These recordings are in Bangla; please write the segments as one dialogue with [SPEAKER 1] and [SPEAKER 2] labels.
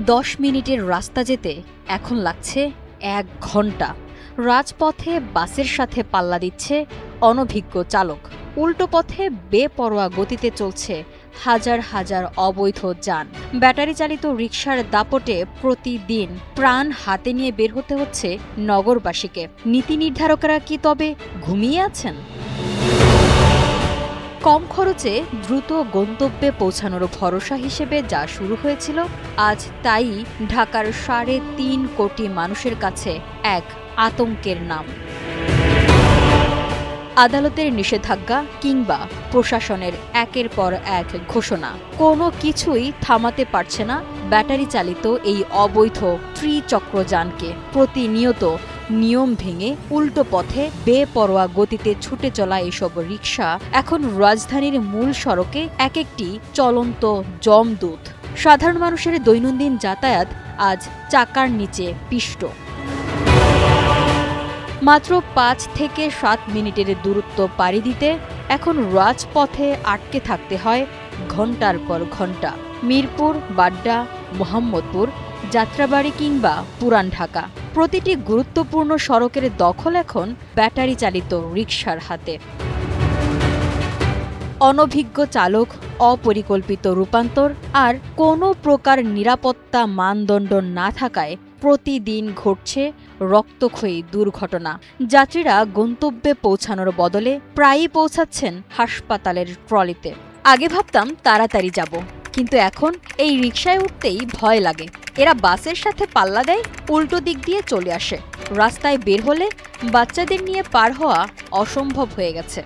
[SPEAKER 1] 10 মিনিটের রাস্তা যেতে এখন লাগছে 1 ঘন্টা। রাজপথে বাসের সাথে পাল্লা দিচ্ছে অনভিজ্ঞ চালক। উল্টো পথে বেপরোয়া গতিতে চলছে হাজার হাজার অবৈধ যান। ব্যাটারি চালিত রিকশার দাপটে প্রতিদিন প্রাণ হাতে নিয়ে বের হতে হচ্ছে নগরবাসীকে। নীতি নির্ধারকরা কি তবে ঘুমিয়ে আছেন? কম খরচে দ্রুত গন্তব্যে পৌঁছানোর ভরসা হিসেবে যা শুরু হয়েছিল, আজ তাই ঢাকার 3.5 কোটি মানুষের কাছে এক আতঙ্কের নাম। আদালতের নিষেধাজ্ঞা কিংবা প্রশাসনের একের পর এক ঘোষণা, কোনো কিছুই থামাতে পারছে না ব্যাটারি চালিত এই অবৈধ ত্রিচক্রযানকে। প্রতিনিয়ত নিয়ম ভেঙে উল্টো পথে বেপরোয়া গতিতে ছুটে চলা এসব রিকশা এখন রাজধানীর মূল সড়কে এক একটি চলন্ত যমদূত। সাধারণ মানুষের দৈনন্দিন যাতায়াত আজ চাকার নিচে পিষ্ট। মাত্র 5 থেকে 7 মিনিটের দূরত্ব পাড়ি দিতে এখন রাজপথে আটকে থাকতে হয় ঘণ্টার পর ঘণ্টা। মিরপুর, বাড্ডা, মোহাম্মদপুর, যাত্রাবাড়ি কিংবা পুরান ঢাকা, প্রতিটি গুরুত্বপূর্ণ সড়কের দখল এখন ব্যাটারি চালিত রিকশার হাতে। অনভিজ্ঞ চালক, অপরিকল্পিত রূপান্তর আর কোনো প্রকার নিরাপত্তা মানদণ্ড না থাকায় প্রতিদিন ঘটছে রক্তক্ষয়ী দুর্ঘটনা। যাত্রীরা গন্তব্যে পৌঁছানোর বদলে প্রায়ই পৌঁছাচ্ছেন হাসপাতালের ট্রলিতে। আগে ভাবতাম তাড়াতাড়ি যাব, কিন্তু এখন এই রিকশায় উঠতেই ভয় লাগে। এরা বাসের সাথে পাল্লা দেয়, উল্টো দিক দিয়ে চলে আসে। রাস্তায় বের হলে বাচ্চাদের নিয়ে পার হওয়া অসম্ভব হয়ে গেছে।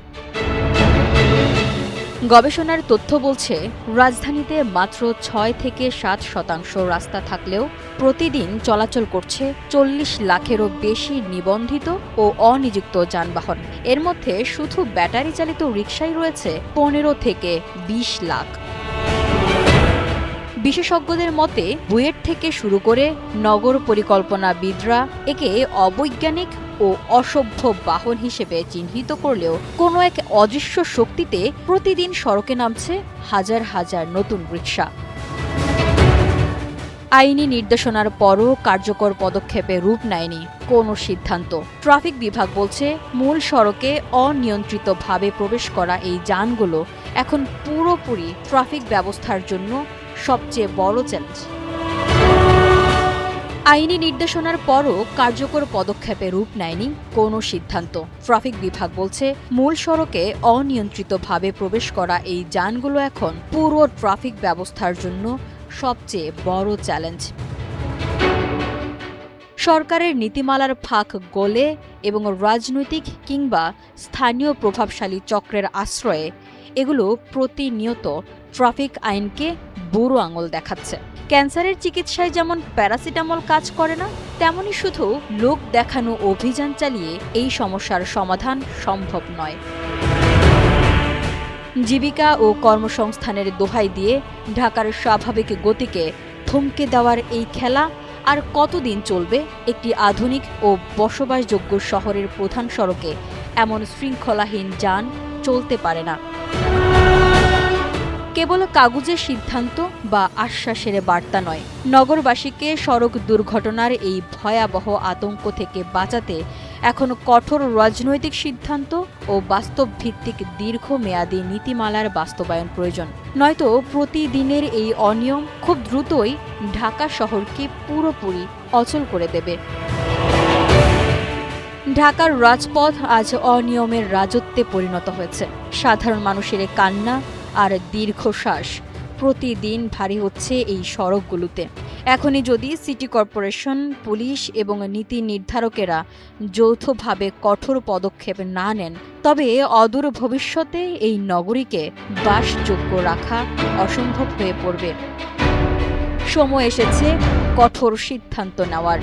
[SPEAKER 1] গবেষণার তথ্য বলছে, রাজধানীতে মাত্র 6 থেকে 7% রাস্তা থাকলেও প্রতিদিন চলাচল করছে 40 লাখেরও বেশি নিবন্ধিত ও অনিযুক্ত যানবাহন। এর মধ্যে শুধু ব্যাটারি চালিত রিকশাই রয়েছে 15 থেকে 20 লাখ। বিশেষজ্ঞদের মতে, বুয়েট থেকে শুরু করে নগর পরিকল্পনাবিদরা একে অবৈজ্ঞানিক ও অসভ্য বাহন হিসেবে চিহ্নিত করলেও কোনো এক অদৃশ্য শক্তিতে প্রতিদিন সড়কে নামছে হাজার হাজার নতুন রিকশা। আইনি নির্দেশনার পরও কার্যকর পদক্ষেপে রূপ নেয়নি কোনো সিদ্ধান্ত। ট্রাফিক বিভাগ বলছে, মূল সড়কে অনিয়ন্ত্রিতভাবে প্রবেশ করা এই যানগুলো এখন পুরোপুরি ট্রাফিক ব্যবস্থার জন্য সবচেয়ে বড় চ্যালেঞ্জ। আইনি নির্দেশনার পরও কার্যকর পদক্ষেপে রূপ নেয়নি কোনো সিদ্ধান্ত। ট্রাফিক বিভাগ বলছে, মূল সড়কে অনিয়ন্ত্রিতভাবে প্রবেশ করা এই যানগুলো এখন পুরো ট্রাফিক ব্যবস্থার জন্য সবচেয়ে বড় চ্যালেঞ্জ। সরকারের নীতিমালার ফাঁক গলে এবং রাজনৈতিক কিংবা স্থানীয় প্রভাবশালী চক্রের আশ্রয়ে এগুলো প্রতিনিয়ত ট্রাফিক আইনকে বুড়ো আঙুল দেখাচ্ছে। ক্যান্সারের চিকিৎসায় যেমন প্যারাসিটামল কাজ করে না, তেমনি শুধু লোক দেখানো অভিযান চালিয়ে এই সমস্যার সমাধান সম্ভব নয়। জীবিকা ও কর্মসংস্থানের দোহাই দিয়ে ঢাকার স্বাভাবিক গতিকে থমকে দেওয়ার এই খেলা আর কতদিন চলবে? একটি আধুনিক ও বসবাসযোগ্য শহরের প্রধান সড়কে এমন শৃঙ্খলাহীন যান চলতে পারে না। কেবল কাগজের সিদ্ধান্ত বা আশ্বাসের বার্তা নয়, নগরবাসীকে সড়ক দুর্ঘটনার এই ভয়াবহ আতঙ্ক থেকে বাঁচাতে এখন কঠোর রাজনৈতিক সিদ্ধান্ত ও বাস্তবভিত্তিক দীর্ঘমেয়াদী নীতিমালার বাস্তবায়ন প্রয়োজন। নয়তো প্রতিদিনের এই অনিয়ম খুব দ্রুতই ঢাকা শহরকে পুরোপুরি অচল করে দেবে। ঢাকার রাজপথ আজ অনিয়মের রাজত্বে পরিণত হয়েছে। সাধারণ মানুষের কান্না আর দীর্ঘশ্বাস প্রতিদিন ভারী হচ্ছে এই সড়কগুলোতে। এখনই যদি সিটি কর্পোরেশন, পুলিশ এবং নীতি নির্ধারকেরা যৌথভাবে কঠোর পদক্ষেপ না নেন, তবে অদূর ভবিষ্যতে এই নগরীকে বাসযোগ্য রাখা অসম্ভব হয়ে পড়বে। সময় এসেছে কঠোর সিদ্ধান্ত নেওয়ার।